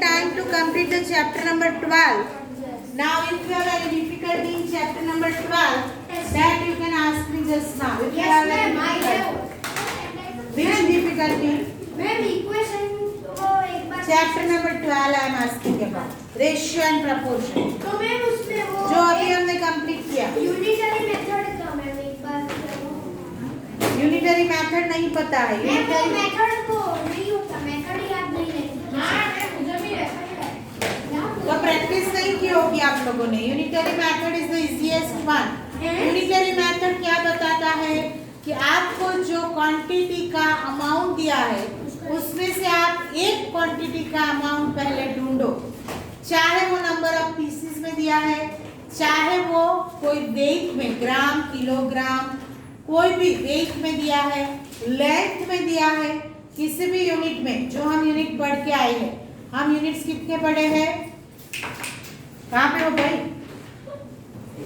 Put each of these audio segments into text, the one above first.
time to complete the chapter number 12. Now, if you have any difficulty in chapter number 12, that you can ask me just now. If you have any difficulty. Which difficulty? Chapter number 12 I am asking about. Ratio and proportion. तो ma'am उसमें वो जो अभी हमने complete किया. Unitary method का ma'am एक बार unitary method नहीं पता है. मैम मेथड को नहीं होता, मेथड याद नहीं है. हाँ मुझे भी रहता है. तो प्रैक्टिस नहीं की होगी आप लोगों ने. Unitary method is the easiest one. Unitary method क्या बताता है कि आपको जो क्वांटिटी का अमाउंट दिया है उसमें से आप एक क्वांटिटी का अमाउंट पहले ढूंढो, चाहे वो नंबर ऑफ पीसेस में दिया है, चाहे वो कोई वेट में ग्राम किलोग्राम कोई भी वेट में दिया है, लेंथ में दिया है, किसी भी यूनिट में. जो हम यूनिट पढ़ के आए हैं, हम यूनिट्स कितने पढ़े हैं? कहाँ पे हो भाई?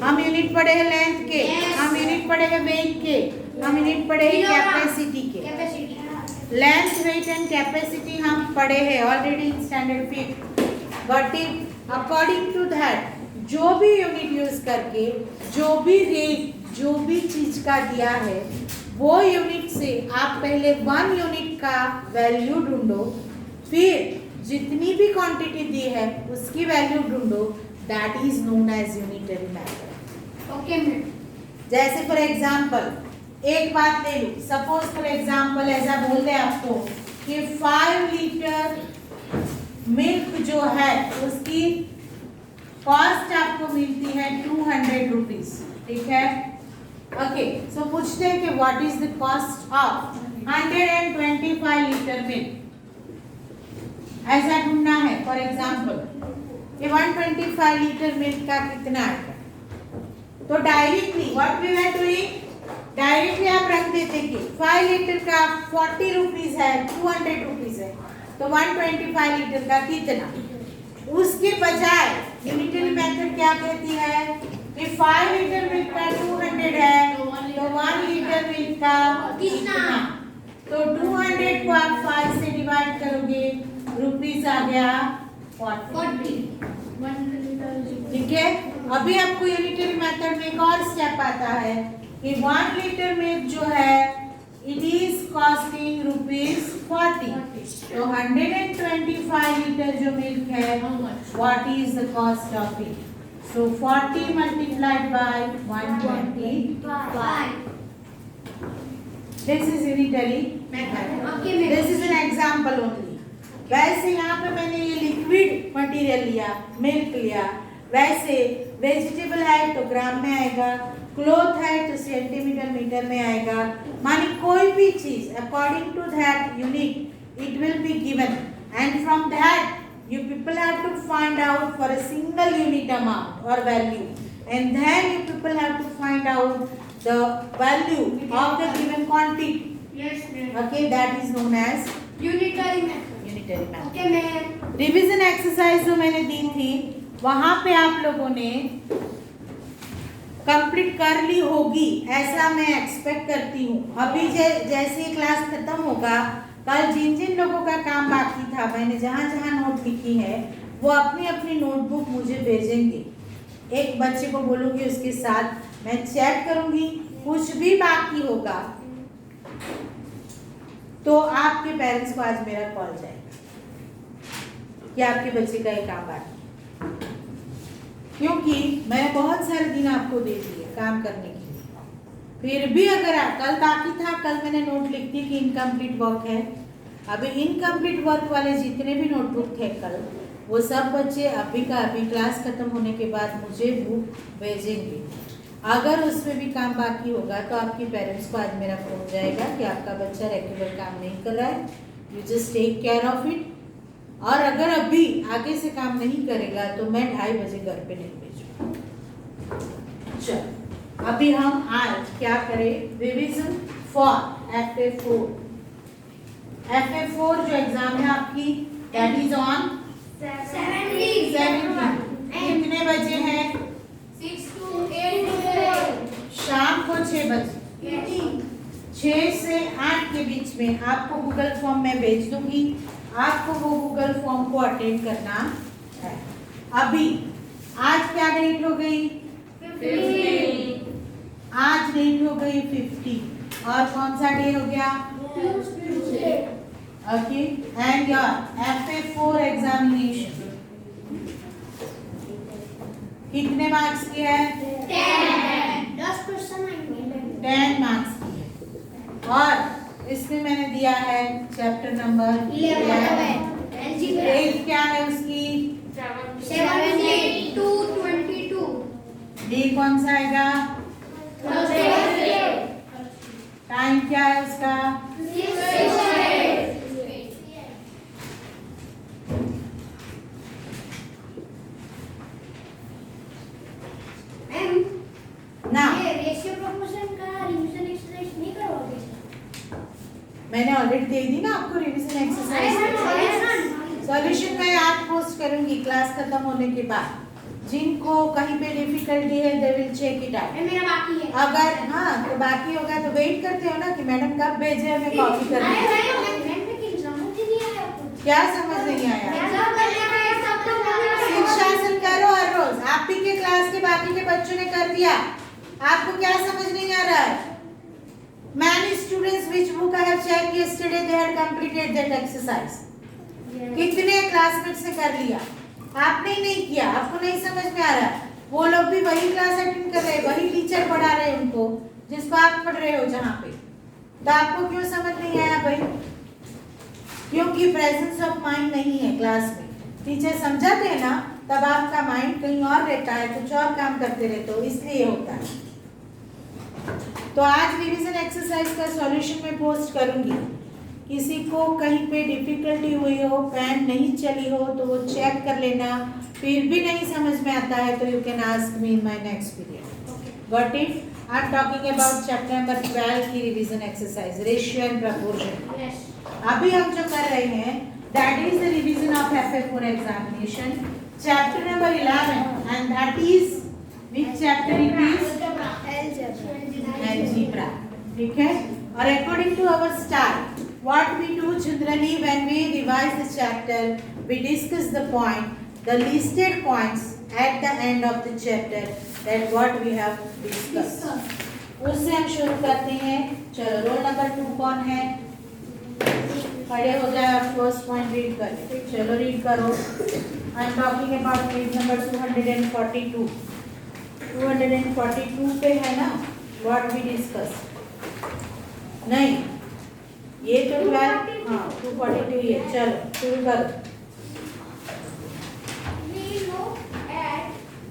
हम यूनिट पढ़े हैं लेंथ के, हम यूनिट पढ़े हैं वेट के, हम यूनिट पढ़े हैं कैपेसिटी के. लेंथ वेट एंड कैपेसिटी हम पढ़े हैं already in standard 5. But according to that जो भी यूनिट यूज करके जो भी रेट जो भी चीज का दिया है वो यूनिट से आप पहले वन यूनिट का वैल्यू ढूंढो, फिर जितनी भी क्वांटिटी दी है उसकी वैल्यू ढूंढो. That is known as unitary method. Okay ma'am. जैसे फॉर एग्जांपल एक बात ले लो. सपोज फॉर एग्जांपल ऐसा बोल दे आपको कि 5 लीटर मिल्क जो है उसकी कॉस्ट आपको मिलती है 200 रुपीज. ठीक है. ओके. सो पूछते हैं कि what is the cost of 125 litre milk. ऐसा ढूंढना है. फॉर एग्जांपल ये 125 लीटर मिल्क का कितना आएगा. तो directly what we are doing, directly आप रख देते कि 5 लीटर का 40 रुपीज है, 200 रुपीज है, तो 125 लीटर का कितना. उसके बजाय यूनिटरी मेथड क्या कहती है कि 5 लीटर मिल्क का 200 है तो 1 लीटर मिल्क का कितना. तो 200 को आप 5 से डिवाइड करोगे, रुपीज आ गया 40. ठीक है. अभी आपको यूनिटरी मेथड में एक और स्टेप आता है कि 1 लीटर मिल्क जो है इट इज कॉस्टिंग रुपीज 40. तो 125 लीटर जो मिल्क है what is the cost of it. So 40 multiplied by 125. This is unitary method. This is an example only. वैसे यहाँ पे मैंने ये लिक्विड मटेरियल लिया, मिल्क लिया. वैसे वेजिटेबल है तो ग्राम में आएगा, क्लॉथ है तो सेंटीमीटर मीटर में आएगा. मानी कोई भी चीज according to that unit it will be given and from that you people have to find out for a single unit amount और value and then you people have to find out the value of the given quantity. Okay. That is known as unitary method. Unitary method. Okay ma'am. Revision exercise जो मैंने दी थी वहां पे आप लोगों ने complete कर ली होगी ऐसा मैं एक्सपेक्ट करती हूँ. अभी जैसे क्लास खत्म होगा कल जिन जिन लोगों का काम बाकी था मैंने जहाँ जहाँ नोट लिखी है वो अपनी अपनी नोटबुक मुझे भेजेंगे. एक बच्चे को बोलूँगी उसके साथ मैं चेक करूँगी. कुछ भी बाकी होगा तो आपके पेरेंट्स को आज मेरा कॉल जाएगा कि आपके बच्चे का एक काम बाकी, क्योंकि मैंने बहुत सारे दिन आपको दे दिए काम करने के लिए. फिर भी अगर कल बाकी था, कल मैंने नोट लिख दी कि इनकम्प्लीट वर्क है. अभी इनकम्प्लीट वर्क वाले जितने भी नोटबुक थे कल वो सब बच्चे अभी का अभी क्लास खत्म होने के बाद मुझे बुक भेजेंगे. अगर उसमें भी काम बाकी होगा तो आपके पेरेंट्स को आज मेरा फोन जाएगा कि आपका बच्चा रेगुलर काम नहीं कर रहा है, you just take care of it. और अगर अभी आगे से काम नहीं करेगा तो मैं 2:30 बजे घर पे नहीं भेजूंगा. चलो अभी हम आज क्या करें, रिवीजन फॉर FA4. FA4 जो एग्जाम है आपकी दैट इज ऑन 17. कितने बजे है? 6 to 8. शाम को 6 बजे. 6 से 8 के बीच में आपको गूगल फॉर्म में भेज दूंगी. आपको वो गूगल फॉर्म को अटेंड करना है। अभी आज क्या डेट हो गई? 50। आज डेट हो गई 50 और कौन सा डे हो गया? Tuesday. Okay and your FA4 examination कितने मार्क्स की है? 10 क्वेश्चन आएंगे। 10 मार्क्स की है और इसमें मैंने दिया है चैप्टर नंबर 11। एज क्या है उसकी? 70 to 22. डे कौन सा आएगा? टाइम क्या है उसका? 6 ना ये रेशियो प्रोपोर्शन का रिवीजन एक्सरसाइज नहीं करवाओगे? मैंने ऑलरेडी दे दी ना आपको रिवीजन एक्सरसाइज। सॉल्यूशन मैं आज पोस्ट करूंगी क्लास खत्म होने के बाद। जिनको कहीं पे डिफिकल्टी है they will check it out. मेरा बाकी है। अगर हाँ तो बाकी होगा तो वेट करते हो ना कि मैडम कब भेजे हमें कॉपी कर अरे दें। मैंने कि एग्जाम में दिया है आपको। क्या समझ नहीं आया? एग्जाम करने में सब तो शीर्षासन करो हर रोज। आप ही के क्लास के बाकी के बच्चों ने कर दिया, आपको क्या समझ नहीं आ रहा है? Many students which book I have checked yesterday they had completed that exercise. कितने क्लासमेट्स ने कर लिया? आपने ही नहीं किया, आपको नहीं समझ में आ रहा है। वो लोग भी वही क्लास अटेंड कर रहे हैं, वही टीचर पढ़ा रहे हैं उनको जिसको आप पढ़ रहे हो जहाँ पे। तो आपको क्यों समझ नहीं आया भाई? क्योंकि प्रेजेंस ऑफ माइंड नहीं है क्लास में। टीचर समझाते हैं ना तब आपका माइंड कहीं और रहता है, कुछ और काम करते रहते हो, इसलिए होता है। तो आज रिवीजन एक्सरसाइज का सॉल्यूशन मैं पोस्ट करूंगी। किसी को कहीं पे डिफिकल्टी हुई हो, पेन नहीं चली हो तो वो चेक कर लेना। फिर भी नहीं समझ में आता है तो you can ask me in my next period. Got it? I am talking about chapter number 12 की revision exercise ratio and proportion. अभी हम जो कर रहे हैं that is the revision of FA4 examination chapter number 11 and that is which chapter it is? Algebra. ठीक है? और according to our style, what we do generally when we revise the chapter, we discuss the point, the listed points at the end of the chapter, that what we have discussed. उससे हम शुरू करते हैं। चलो roll number 2 कौन है? खड़े हो जाए और फर्स्ट पॉइंट रीड करें। चलो रीड करो। I am talking about page number 242। 242 पे है ना what we discussed? नहीं ये तो 12 हाँ 242 ये। चलो शुरू करो। We look at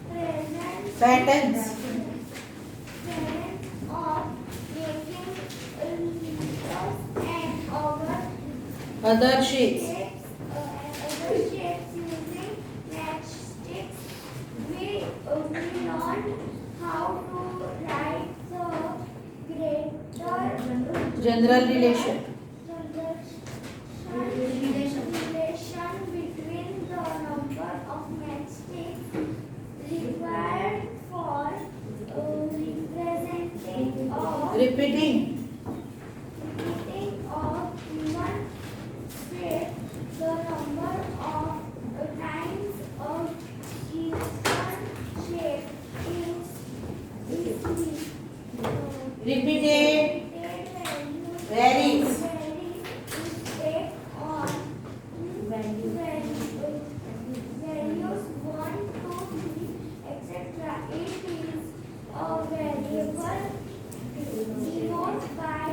present patterns of making and our other shapes other shapes using matchsticks. We learned how to write the greater general relation relation between the number of matchsticks required for representing or repeating repeating of one shape, the number of times a given shape is repeated varies values 1, 2, 3, etc. It is a variable denoted by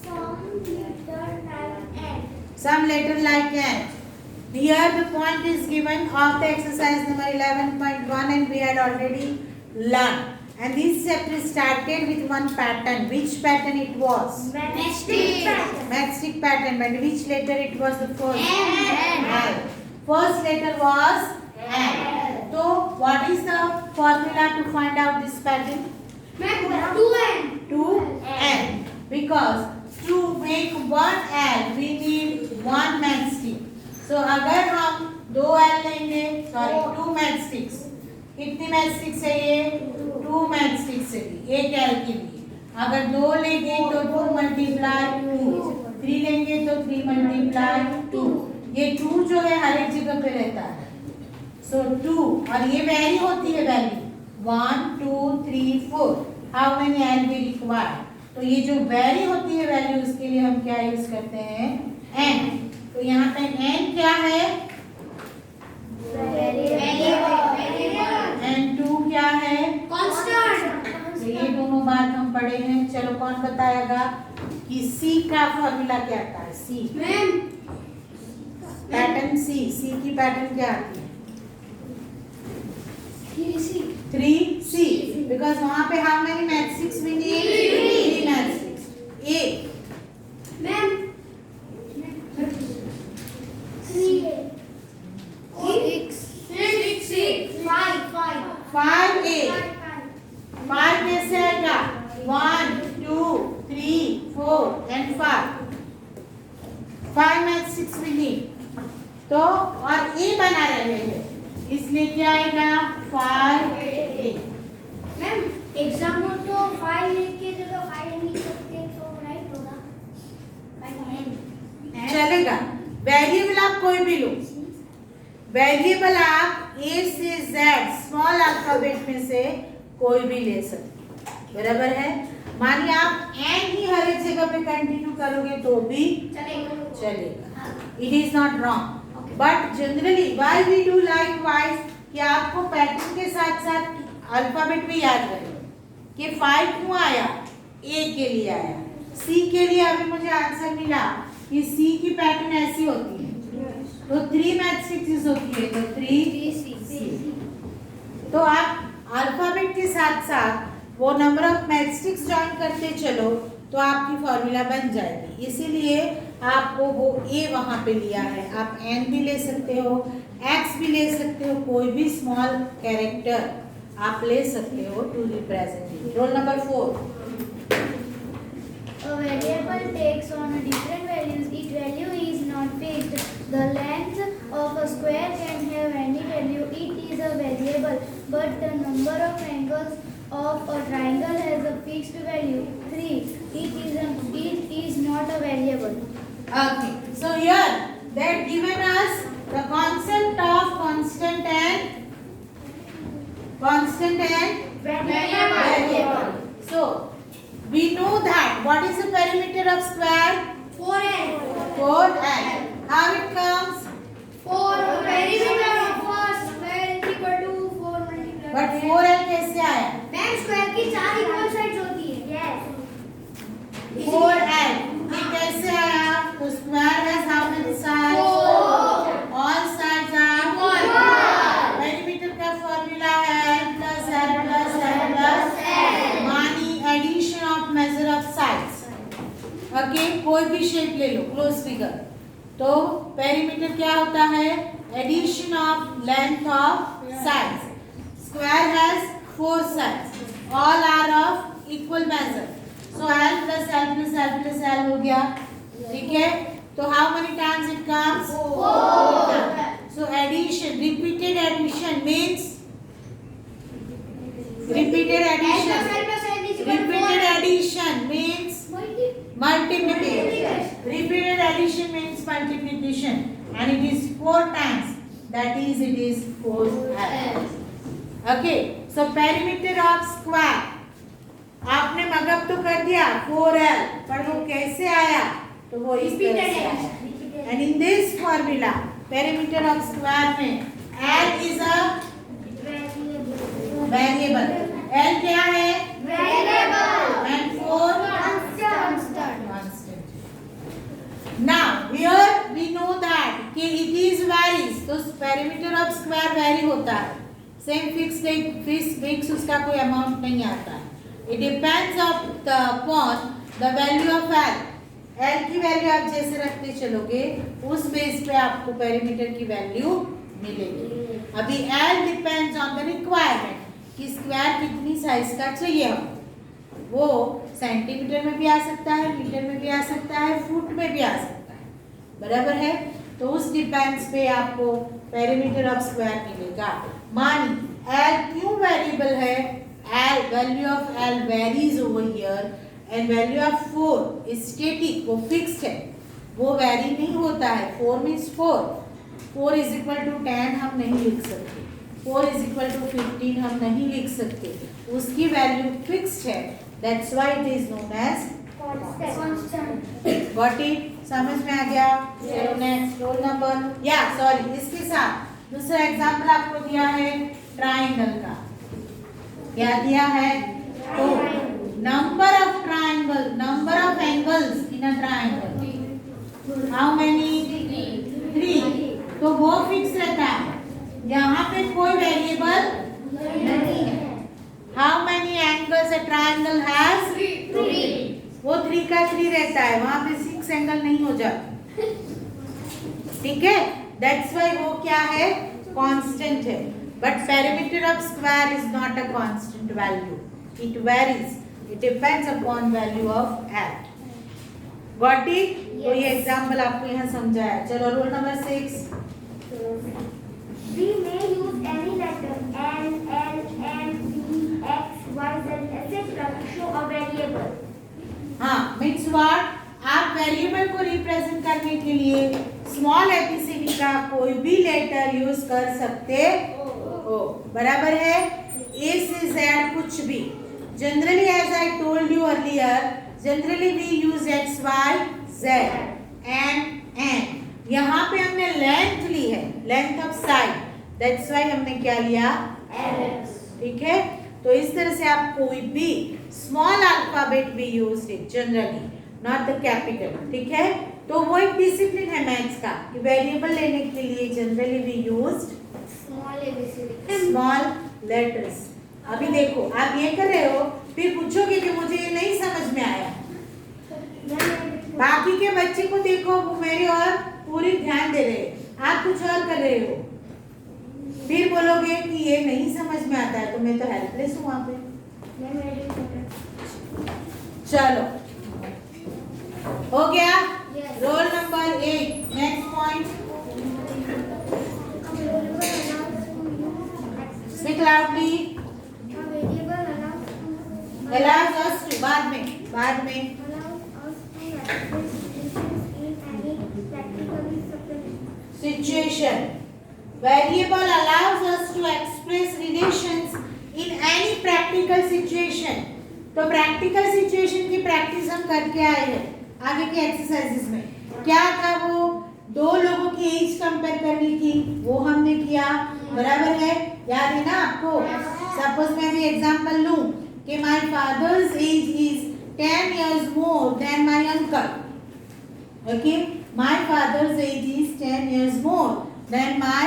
some letter like n. some letter like n. Here the point is given of the exercise number 11.1 and we had already learned. And this chapter started with one pattern. Which pattern it was? Matchstick pattern. Matchstick pattern. But which letter it was the first? N. L. First letter was N. So what is the formula to find out this pattern? 2n. 2n. Because to make one L we need one matchstick. So अगर हम 2 L लेंगे, sorry 2 matchsticks. कितनी matchsticks चाहिए? 2 matchsticks चाहिए एक L के लिए। अगर 2 लेंगे तो 2 मल्टीप्लाई 2, 3 लेंगे तो 3 मल्टीप्लाई 2। ये 2 जो है हर एक जगह पे रहता है, सो 2, और ये वैरी होती है value 1 2 3 4, how many L V require. तो ये जो वैरी होती है वैल्यू, उसके लिए हम क्या यूज करते हैं, एन। तो यहाँ पे एन क्या है, एन 2 क्या है, कांस्टेंट। तो ये दोनों बात हम पढ़े हैं। चलो कौन बताएगा कि सी का फॉर्मूला क्या आता है, सी मैम पैटर्न, सी की पैटर्न क्या आती है, 3C, बिकॉज वहां पे how many matrix we need, 3 matrix. ए मैम 5A, 5 कैसे आएगा, 1 2 3 4 एंड 5 मैट्रिक्स वी नीड। तो और ए बना रहे हैं, इसलिए क्या आएगा, 5A। मैम एग्जाम हो तो 5 लिख के जगह 5 लिख सकते हैं तो राइट होगा, 5 चलेगा। वेरिएबल आप कोई भी लो, वेरिएबल आप A से Z स्मॉल अल्फाबेट में से कोई भी ले सकते, बराबर है। मानिए आप एन ही हर एक जगह पे कंटिन्यू करोगे तो भी चलेगा, it is not wrong. But generally why we do likewise, कि आपको पैटर्न के साथ साथ अल्फाबेट भी याद रहे कि 5 क्यों आया, ए के लिए आया, सी के लिए अभी मुझे आंसर मिला कि सी की पैटर्न ऐसी होती है, तो 3 मैट्रिक्स होती है, तो 3C। तो आप अल्फाबेट के साथ साथ वो नंबर ऑफ मैट्रिक्स ज्वाइन करते चलो तो आपकी फॉर्मूला बन जाएगी। इसीलिए आपको वो ए वहां पे लिया है, आप एन भी ले सकते हो, एक्स भी ले सकते हो, कोई भी स्मॉल कैरेक्टर आप ले सकते हो to represent it. Roll number 4। A variable takes on a different values. Its value is not fixed. The length of a square can have any value. It is a variable, but the number of angles of a triangle has a fixed value 3. It is not a variable. Okay, so here they have given us the concept of constant and variable. So we know that what is the perimeter of square, 4L. 4L. How it comes, 4 perimeter of a square is equal to 4 multiplied. but 4L कैसे आया, ma'am square की 4 equal sides होती है। Yes 4L ये कैसे आया, तो square has how many sides, 4 all sides are equal. perimeter का फॉर्मूला है L plus L plus L plus मानी addition of measure of sides. Okay, कोई भी शेप ले लो, क्लोज फिगर, तो पेरीमीटर क्या होता है, addition of length of sides. Square has 4 sides, all are of equal measure, so L plus L plus L plus L हो गया, ठीक है। तो how many times it comes, 4। So addition, repeated addition means repeated addition, repeated addition means multiplication, repeated addition means multiplication, and it is 4 times, that is it is 4L. Okay, so perimeter of square आपने मगब तो कर दिया 4L, पर वो कैसे आया, तो वो इस तरह से आया। and in this formula perimeter of square में L is a variable, L क्या है, variable and 4 constant. constant. Now here we know that कि it is varies, तो perimeter of square vary होता है, same fixed उसका कोई amount नहीं आता है, it depends upon the value of L. L की वैल्यू आप जैसे रखते चलोगे उस बेस पे आपको perimeter की वैल्यू मिलेगी। अभी L depends on the requirement कि स्क्वायर कितनी साइज का चाहिए हमको, वो सेंटीमीटर में भी आ सकता है, मीटर में भी आ सकता है, फुट में भी आ सकता है, बराबर है। तो उस डिपेंड्स पे आपको पेरीमीटर ऑफ स्क्वायर मिलेगा। मानी L क्यों वेरिएबल है, L value of L varies over here and value of 4 is static, वो फिक्स्ड है, वो वैरी नहीं होता है। 4 मीन्स 4, 4 इज इक्वल टू 10 हम नहीं लिख सकते, 4 इज इक्वल टू 15 हम नहीं लिख सकते, उसकी वैल्यू फिक्स्ड है, that's why it is known as constant. Got it, समझ में आ गया? चलो नेक्स्ट रोल नंबर, या सॉरी इसके साथ दूसरा एग्जांपल आपको दिया है ट्राइंगल का। क्या दिया है? तो number of triangle, number of angles in a triangle, how many? 3। तो वो फिक्स रहता है, यहाँ पे कोई वेरिएबल नहीं है। How many angles a triangle has? 3। वो 3 का 3 रहता है, वहां पे 6 एंगल नहीं हो जाता, ठीक है? दैट्स व्हाई वो क्या है? कांस्टेंट है। But perimeter of square is not a constant value, it varies, it depends upon value of एट। Got it? तो ये एग्जांपल आपको यहाँ समझाया। चलो roll number 6। We may use any letter N, L, M, P, X, Y, Z, etc. to show a variable. हाँ, means what? आप variable को रिप्रेजेंट करने के लिए स्मॉल एबीसीडी का कोई भी लेटर यूज कर सकते हो, बराबर है? ए से जेड कुछ भी। Generally as I told you earlier, generally we use X Y Z and N. यहाँ पे हमने लेंथ ली है, length of side, that's why हमने क्या लिया? एल। ठीक है? तो इस तरह से आप कोई भी स्मॉल अल्फाबेट भी use it generally, not the capital, ठीक है? तो वो एक डिसिप्लिन है मैथ्स का कि वेरिएबल लेने के लिए generally we used small letters. अभी देखो आप ये कर रहे हो, फिर पूछोगे कि मुझे ये नहीं समझ में आया। बाकी के बच्चे को देखो, वो मेरी और पूरी ध्यान दे रहे हैं, आप कुछ और कर रहे हो, फिर बोलोगे कि ये नहीं समझ में आता है, तो मैं तो हेल्पलेस हूँ वहां पे। चलो हो गया? Roll number 8, next point. Speak loudly. allows us to, बाद में situation. Variable allows us to express relations in any practical situation. तो प्रैक्टिकल सिचुएशन की प्रैक्टिस हम करके आए हैं आगे के एक्सरसाइजेस में। क्या था वो? 2 लोगों की एज कंपेयर करनी थी, वो हमने किया, बराबर है? याद है ना आपको? सपोज मैं भी एग्जांपल लूं कि my father's age is 10 years more than my uncle. Okay, my father's age is 10 years more than my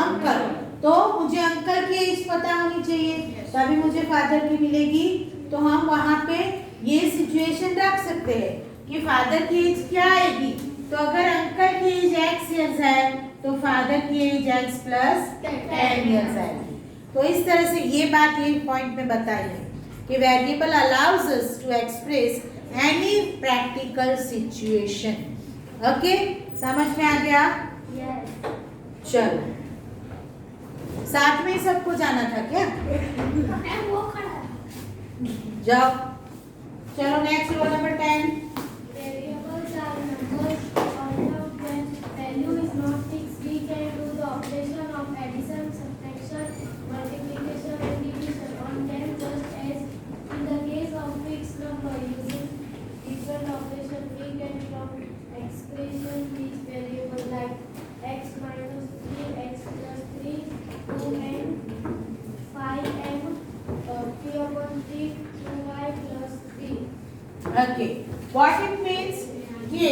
uncle. तो मुझे अंकल की एज पता होनी चाहिए, तभी मुझे फादर की मिलेगी। तो हम वहाँ पे ये सिचुएशन रख सकते हैं कि फादर की एज क्या आएगी। तो अगर अंकल की एज x years है, तो फादर की एज x plus 10 years आएगी। तो इस तरह से ये बात ये पॉइंट में बताई है कि variable allows us to express any practical situation. Okay, समझ में आ गया? चलो, साथ में सबको जाना था क्या? जाओ। चलो next roll number 10। Variables are numbers, although when value is not fixed, we can do the operation of addition, subtraction, multiplication and division on them just as in the case of fixed number. Using different operation, we can form expression which variable like x minus 3, x plus 3, 2n, 5n, 3/3, 2y plus 3. Okay, what it means? कि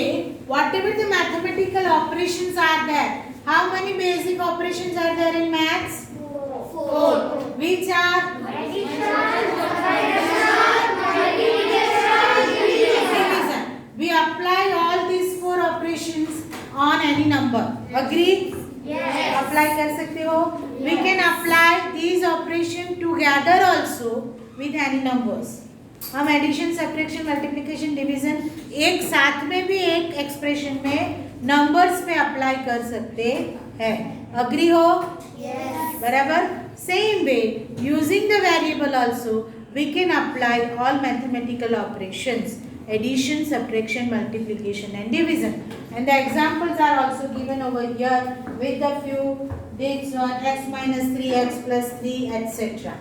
whatever the mathematical operations are there, how many basic operations are there in maths? 4. Which are? Division. We apply all these 4 operations on any number. Agree? Yes. Apply कर सकते हो? We can apply these operations together also with any numbers. हम addition, subtraction, multiplication, division एक साथ में भी एक expression में नंबर्स पे अप्लाई कर सकते हैं। अग्री हो? Yes. बराबर? Same way using the variable also we can apply all mathematical operations addition, subtraction, multiplication and division. And the examples are also given over here with the few this one x minus 3x plus 3 etc.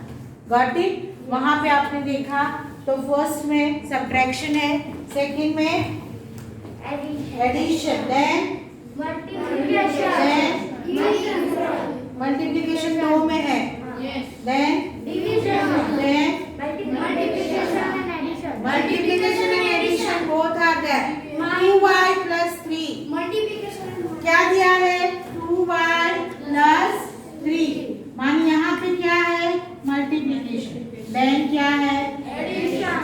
Got it? वहाँ पे आपने देखा तो first में subtraction है, second में addition, then multiplication दो में है, then multiplication and addition both are there. 2y plus 3 क्या दिया है? 2y plus 3 मान यहाँ पे क्या है? multiplication, then क्या है? addition.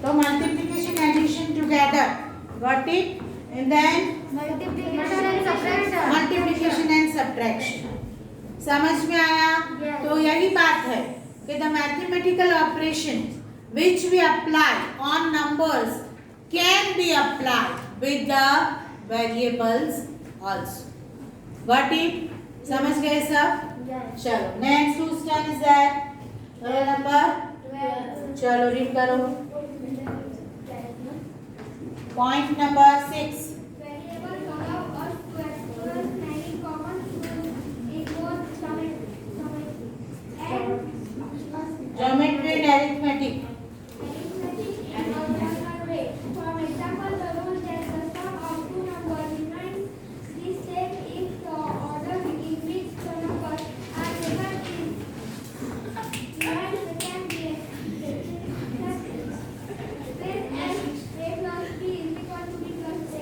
तो multiplication addition together, got it? And then multiplication and subtraction. समझ में आया? तो यही बात है कि the mathematical operations which we apply on numbers can be applied with the variables also. Got it? समझ गए सब? चलो next whose turn is that? Roll number चलो रीड करो. Point number 6. Geometry and arithmetic. For example, the rule that the sum of two numbers remains the same if the order in which the numbers are given is can be a plus b is equal to b plus a.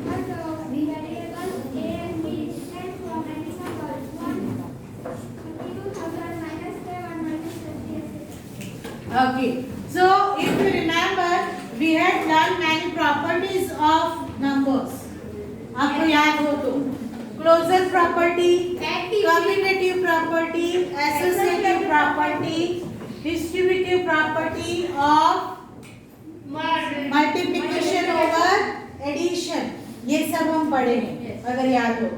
But the variables a and b stand from any number 1,32,000 minus 7 minus 28. Okay. So if you remember, we had learned many properties of numbers. आपको याद हो तो closure property, commutative property, associative property, distributive property of multiplication over addition. ये सब हम पढ़े हैं अगर याद हो.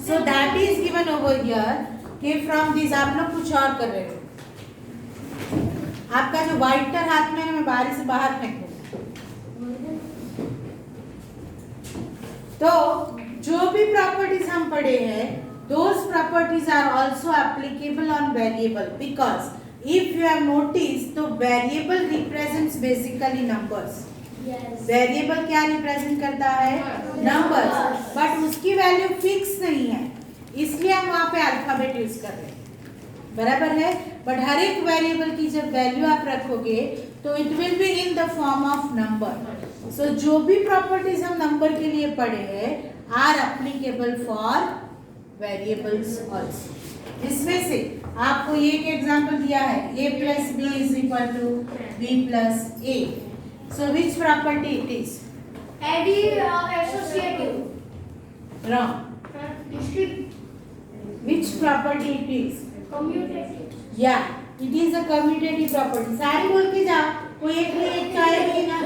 So that is given over here कि from these आप लोग कुछ और कर रहे हो. आपका जो वाइटर हाथ में है मैं बाहर से बाहर फेंकूंगा. तो जो भी प्रॉपर्टीज हम पढ़े हैं those properties are also applicable on variable because if you have noticed तो variable represents basically numbers. Variable क्या रिप्रेजेंट करता है? नंबर्स. बट उसकी वैल्यू फिक्स नहीं है इसलिए हम वहाँ पे अल्फाबेट यूज कर रहे हैं. बराबर है. बट हर एक वेरिएबल की जब वैल्यू आप रखोगे तो it will be in the form of number. So जो भी प्रॉपर्टीज हम नंबर के लिए पढ़े हैं are applicable for variables also. इसमें से आपको ये एक एग्जांपल दिया है a plus b is equal to b plus a. So which property it is? Associative. Wrong. Which property it is? Commutative. Yeah, it is a commutative property. सारी बोल के जाओ. कोई एक नहीं एक का है ना.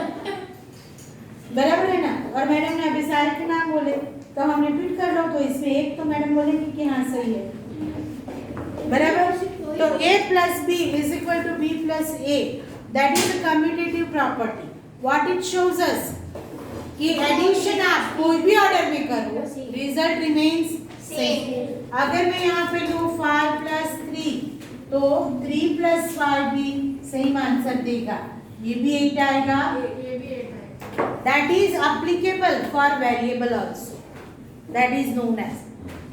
बराबर है ना. और मैडम ने अभी सारे के नाम बोले तो हम रिपीट कर लो तो इसमें एक तो मैडम बोलेंगे कि हाँ सही है. बराबर. तो a plus b is equal to b plus a. That is a commutative property. What it shows us कि एडिशन आप कोई भी ऑर्डर में करो रिजल्ट रिमेन्स सेम. अगर मैं यहाँ पे लूँ 5 plus 3 तो 3 plus 5 भी सेम आंसर देगा. ये भी 8 आएगा. That is applicable for variable also. That is known as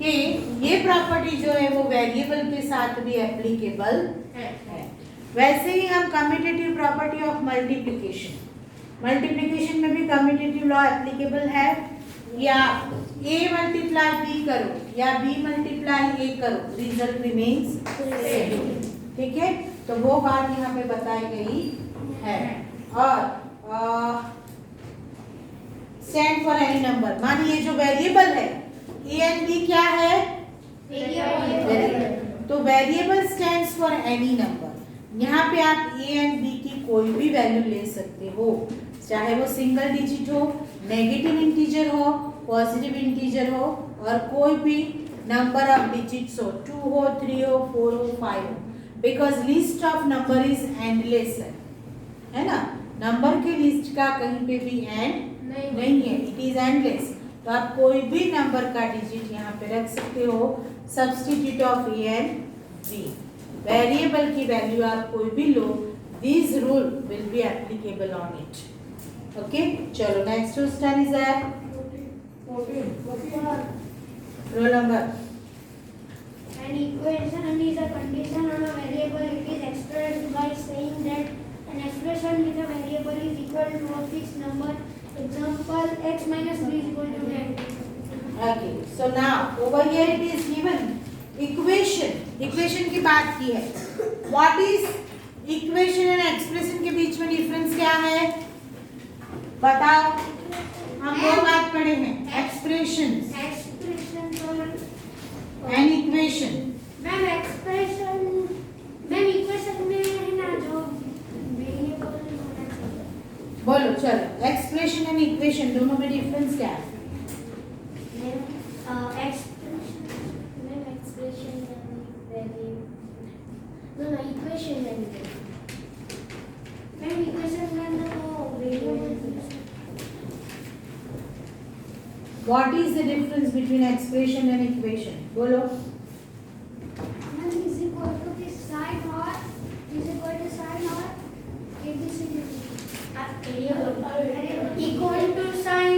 कि ये प्रॉपर्टी जो है वो वेरिएबल के साथ भी एप्लीकेबल है. वैसे ही हम कम्यूटेटिव प्रॉपर्टी ऑफ मल्टीप्लिकेशन में भी कम्यूटेटिव लॉ एप्लीकेबल है. या a मल्टीप्लाई b करो या b मल्टीप्लाई a करो रिजल्ट रिमेन्स सेम. ठीक है. तो वो बात यहाँ पे बताई गई है. और स्टैंड फॉर एनी नंबर. मानिए जो वेरिएबल है a एंड b क्या है? वेरिएबल. तो variable stands for any number. यहाँ पे आप a एंड b की कोई भी वैल्यू ले सकते हो चाहे वो सिंगल डिजिट हो, नेगेटिव इंटीजर हो, पॉजिटिव इंटीजर हो और कोई भी नंबर ऑफ डिजिट्स हो. 2 हो, 3 हो, 4 हो, 5 हो. Because list of number is endless है ना. नंबर के लिस्ट का कहीं पे भी एंड नहीं है, इट इज एंडलेस। तो आप कोई भी नंबर का डिजिट यहाँ पे रख सकते हो, substitute of A and B. Variable की वैल्यू आप कोई भी लो, this rule will be applicable on it. Okay, चलो next question is roll number. An equation is a condition on a variable. It is expressed by saying that an expression with a variable is equal to a fixed number. Example, x minus b is equal to 10. Okay, so now over here it is given equation. Equation की बात की है। What is equation and expression के बीच में difference क्या है? बताओ। हम दो बात पढ़े हैं, expressions and equation। Ma'am expression, ma'am equation में है ना जो वेरिएबल होना चाहिए। बोलो चलो, एक्सप्रेशन एंड इक्वेशन दोनों में डिफरेंस क्या है? एक्सप्रेशन इक्वेशन मैम इक्वेशन में तो variable. What is the difference between expression and equation? बोलो। Ma'am is equal to this sign और इज इक्वल टू साइन और ABC equal to sign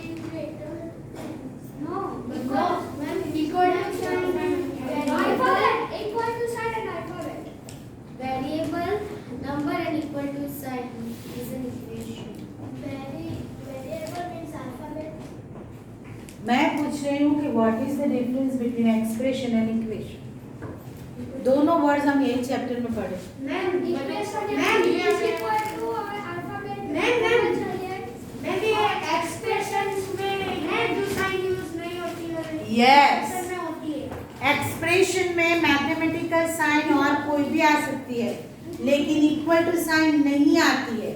and greater no because ma'am equal to sign and alphabet equal to sign and alphabet variable number and equal to sign is an equation. Variable means alphabet. मैं पूछ रही हूँ कि what is the difference between expression and equation. दोनों words हम यही chapter में पढ़े। Ma'am equation is equal to alphabet. Ma'am ये एक्सप्रेशंस में है जो साइन यूज नहीं होती है। Yes. में होती है। एक्सप्रेशन में मैथमेटिकल साइन और कोई भी आ सकती है, लेकिन इक्वल टू साइन नहीं आती है।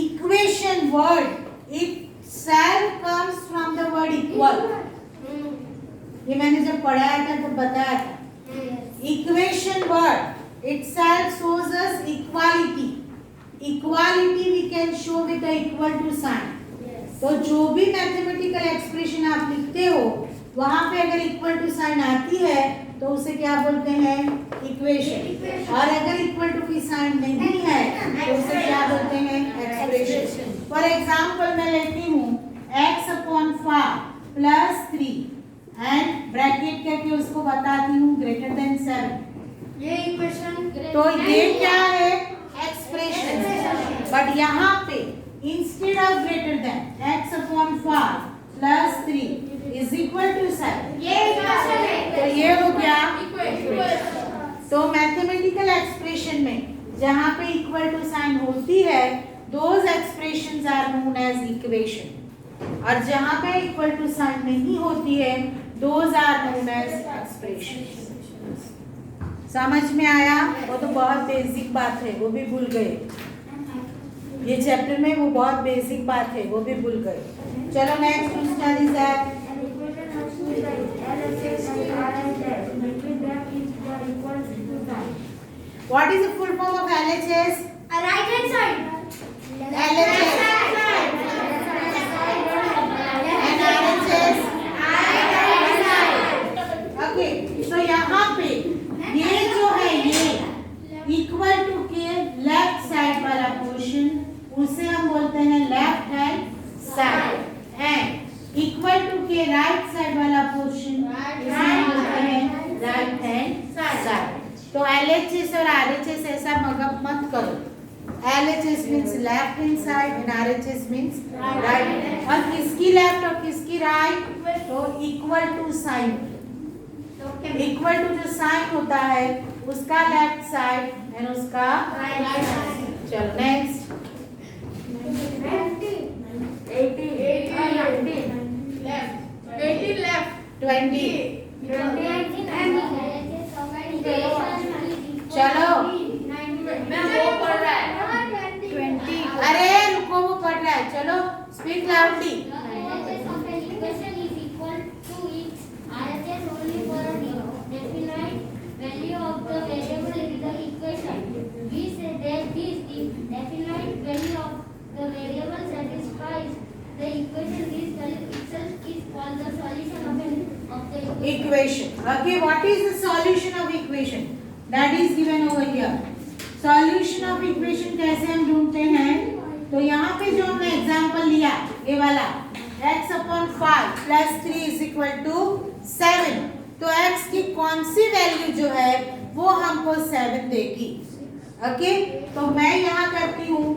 Equation word itself comes from the word equal। ये मैंने जब पढ़ाया था तो बताया था। Equation word itself shows us equality। Equality we can show with the equal to sign। तो जो भी मैथमेटिकल एक्सप्रेशन आप लिखते हो, वहाँ पे अगर इक्वल टू साइन आती है तो उसे क्या बोलते हैं? इक्वेशन। और अगर इक्वल टू की साइन नहीं है तो उसे क्या बोलते हैं? एक्सप्रेशन। फॉर एग्जाम्पल मैं लेती हूँ x/4 + 3 एंड ब्रैकेट करके उसको बताती हूँ ग्रेटर देन 7। ये इक्वेशन तो ये क्या है? एक्सप्रेशन। बट यहाँ पे instead of greater than x/4 + 3 is equal to 7, ये इक्वेशन है। तो ये हो गया इक्वेशन। तो मैथमेटिकल एक्सप्रेशन में जहाँ पे इक्वल टू साइन होती है, those expressions are known as equation. और जहाँ पे इक्वल टू साइन नहीं होती है, those are known as expression. समझ में आया? वो तो बहुत बेसिक बात है, वो भी भूल गए। ये चैप्टर में वो बहुत बेसिक बात है, वो भी भूल गए। चलो next question is that what is the full form of LHS? Right hand side LHS and RHS। Okay, तो यहाँ पे ये जो है ये इक्वल टू के लेफ्ट साइड वाला पोर्शन, उसे हम बोलते हैं left hand side. And equal to के राइट साइड वाला पोर्शन इसे हम बोलते हैं राइट हैंड साइड। तो LHS और RHS ऐसा मत करो। LHS means left hand side and RHS means right. और किसकी लेफ्ट और किसकी राइट? तो equal to sign, equal to जो साइन होता है उसका लेफ्ट साइड एंड उसका राइट साइड। चलो नेक्स्ट 18 left 20। चलो मैं वो पढ़ रहा है 20। अरे रुको, वो पढ़ रहा है। चलो speak loudly. Equation is equal to its RHS only for a definite value of the variable in the equation. We say definite value of the variable satisfies the equation. This value itself is called the solution of the Equation. Okay, what is the solution of equation? That is given over here. Solution of equation कैसे हम ढूंढते हैं? तो यहाँ पे जो हमने example लिया ये वाला x upon 5 plus 3 is equal to 7. तो x की कौन सी वैल्यू जो है वो हमको 7 देगी. ओके, तो मैं यहाँ करती हूँ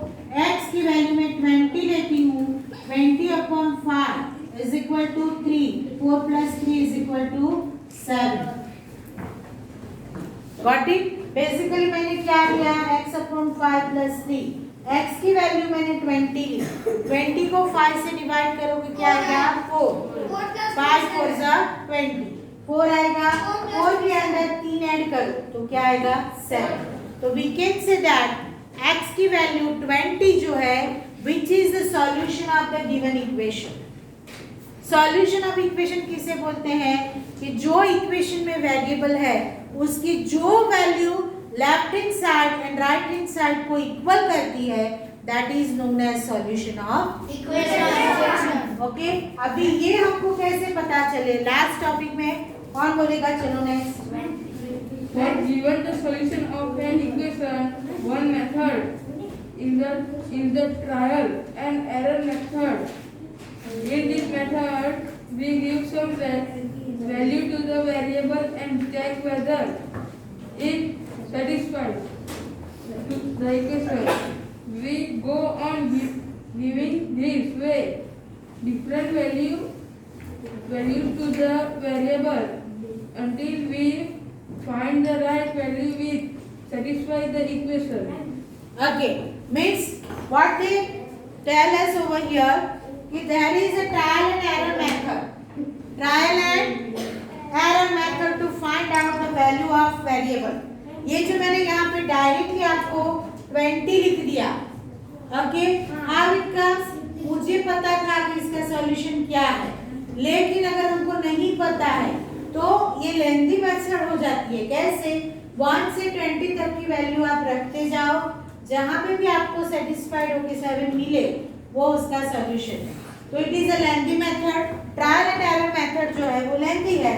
x की वैल्यू में 20 लेती हूँ. 20 upon 5 is equal to 3. 4 plus 3 is equal to 7. Got it? Basically मैंने क्या लिया x upon 5 plus 3. x की वैल्यू मैंने 20 ली. 20 को 5 से डिवाइड करोगे क्या आएगा? 4. 5 4 जा 20. 4 आएगा. 4 के अंदर 3 ऐड करो तो क्या आएगा? 7. तो we can say that x की वैल्यू 20 जो है which is the solution of the given equation. Solution of equation किसे बोलते हैं? कि जो इक्वेशन में वेरिएबल है उसकी जो value left hand side and right hand side को इक्वल करती है that is known as solution of equation. Okay, अभी ये हमको कैसे पता चले? लास्ट टॉपिक में कौन बोलेगा? चलो next. For given the solution of an equation, one method is the trial and error method. In this method, we give some value to the variable and check whether it satisfies the equation. We go on giving this way different values to the variable until we find the right value which satisfies the equation. Okay, means what they tell us over here कि there is a trial and error method. Trial and error method to find out the value of variable. ये जो मैंने यहाँ पे directly आपको 20 लिख दिया. Okay, how it comes? मुझे पता था कि इसका सॉल्यूशन क्या है, लेकिन अगर हमको नहीं पता है तो ये लेंथी मेथड हो जाती है. कैसे? 1 से 20 तक की वैल्यू आप रखते जाओ, जहाँ पे भी आपको सेटिस्फाइड होके 7 मिले वो उसका सॉल्यूशन है. तो it is a lengthy method. Trial and error method जो है वो लेंथी है,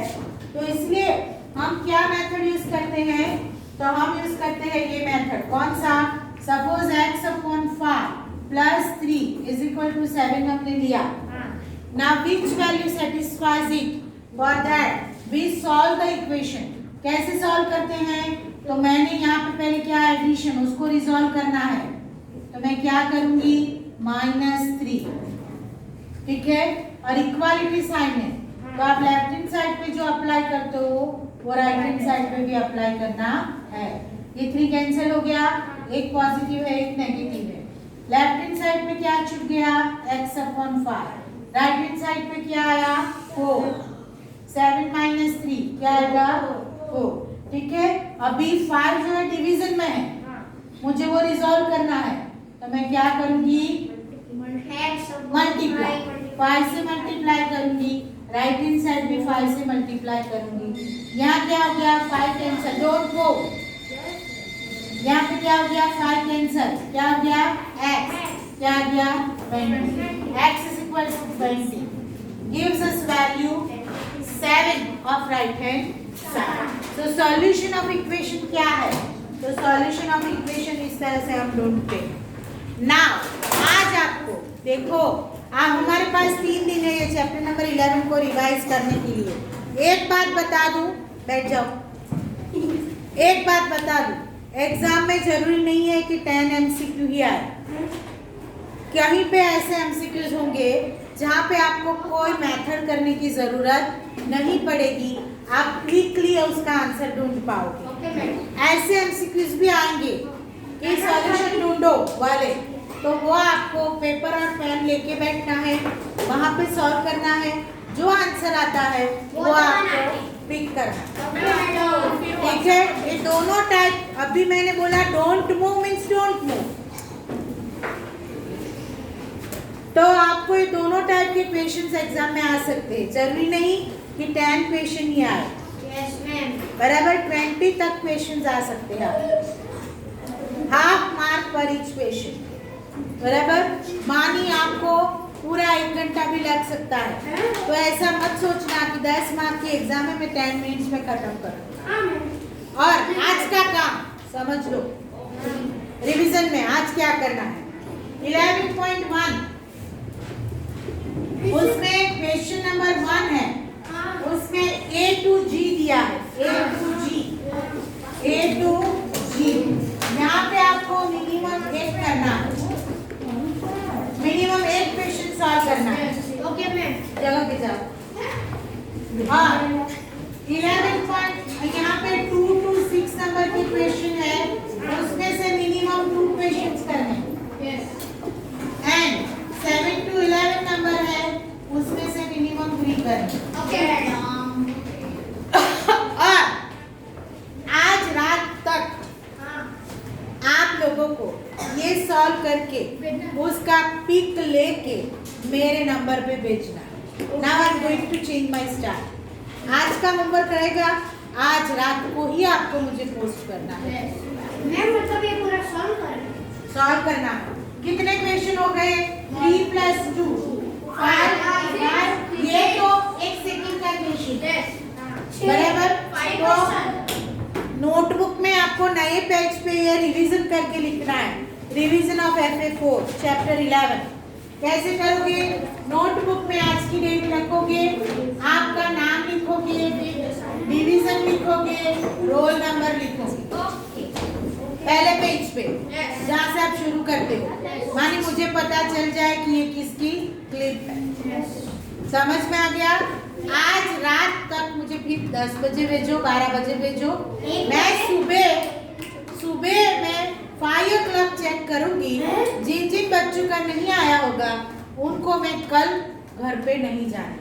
तो इसलिए हम क्या मेथड यूज करते हैं? तो हम यूज करते हैं ये मेथड. कौन सा? Suppose x upon 5 plus 3 is equal to 7 हमने लिया. Now which value satisfies it? For that we solve the equation. कैसे सॉल्व करते हैं? तो मैंने यहाँ पे पहले क्या एडिशन उसको रिजॉल्व करना है, तो मैं क्या करूंगी? -3. ठीक है, और इक्वालिटी साइन है तो आप लेफ्ट हैंड साइड पे जो अप्लाई करते हो वो राइट हैंड साइड पे भी अप्लाई करना है. ये 3 कैंसिल हो गया, एक पॉजिटिव है एक नेगेटिव है. लेफ्ट हैंड साइड पे क्या छूट गया? x upon 5. Right hand side पे क्या आया? 4. 7 minus 3 क्या आएगा? 4. ठीक है, अभी 5 जो है डिवीजन में है, मुझे वो रिजॉल्व करना है, तो मैं क्या करूंगी? मल्टीप्लाई. 5 से मल्टीप्लाई करूंगी, राइट हैंड साइड भी 5 से मल्टीप्लाई करूंगी. यहाँ क्या हो गया? 5 कैंसिल. Don't go. यहाँ पे क्या हो गया? 5 कैंसिल. क्या हो गया? x. क्या आ गया? 20. x is equal to 20 gives us value 7 of right hand side. So solution of equation क्या है? तो solution of equation इस तरह से हम ढूंढते हैं. Now आज आपको देखो, हमारे पास 3 दिन है ये चैप्टर नंबर 11 को रिवाइज करने के लिए. एक बात बता दूं, बैठ जाओ. एक बात बता दूं, एग्जाम में जरूरी नहीं है कि 10 MCQ ही आए. कहीं पे ऐसे MCQs होंगे जहाँ पे आपको कोई मेथड करने की जरूरत नहीं पड़ेगी, आप क्विकली उसका आंसर ढूंढ पाओगे. ऐसे MCQs भी आएंगे कि सॉल्यूशन ढूंढो वाले, तो वो आपको पेपर और पेन लेके बैठना है, वहाँ पे सॉल्व करना है, जो आंसर आता है वो आपको पिक करना. ठीक है, ये दोनों टाइप. अभी मैंने बोला don't move means don't move, तो आपको ये दोनों टाइप के क्वेश्चंस एग्जाम में आ सकते हैं. जरूरी नहीं कि 10 क्वेश्चन ही आए. Yes, ma'am. बराबर 20 तक क्वेश्चंस आ सकते हैं. आप मार्क पर ईच क्वेश्चन। बराबर, मानिए आपको पूरा 1 घंटा भी लग सकता है, तो ऐसा मत सोचना कि 10 मार्क की एग्जाम में मैं 10 मिनट्स में खत्म करूँ। और आज का काम समझ लो, रिवीजन में आज क्या करना है। 11.1 उसमें क्वेश्चन नंबर 1 है, उसमें A to G दिया है, A to G। यहाँ पे आपको मिनिमम 1 करना है, मिनिमम 1 क्वेश्चन सॉल्व करना है। ओके मैम, जगह पे जाओ। हाँ, 11 यहाँ पे 2 to 6 नंबर के क्वेश्चन है, उसमें से मिनिमम 2 क्वेश्चंस करने हैं। एंड 7 to 11 नंबर है, उसमें से मिनिमम 3 करने। Okay madam. और आज रात तक आप लोगों को ये सॉल्व करके उसका पिक लेके मेरे नंबर पे भेजना है। Now I am going to change my star. आज का होमवर्क रहेगा, आज रात को ही आपको मुझे पोस्ट करना है। मैम मतलब ये पूरा सॉल्व करना है। कितने क्वेश्चन हो गए? 3 + 2 5। ये तो 1 सेकंड का क्वेश्चन, बराबर। तो नोटबुक में आपको नए पेज पे ये रिवीजन करके लिखना है। रिवीजन ऑफ FA4 चैप्टर 11 कैसे करोगे? नोटबुक में आज की डेट लिखोगे, आपका नाम लिखोगे, डिवीजन लिखोगे, रोल नंबर लिखोगे पहले पेज पे, जहाँ से आप शुरू करते हो। माने मुझे पता चल जाए कि ये किसकी क्लिप है। समझ में आ गया? आज रात तक मुझे फिर 10 बजे भेजो, 12 बजे भेजो। मैं सुबह मैं 5 o'clock चेक करूंगी। जिन जिन बच्चों का नहीं आया होगा उनको मैं कल घर पे नहीं जाना।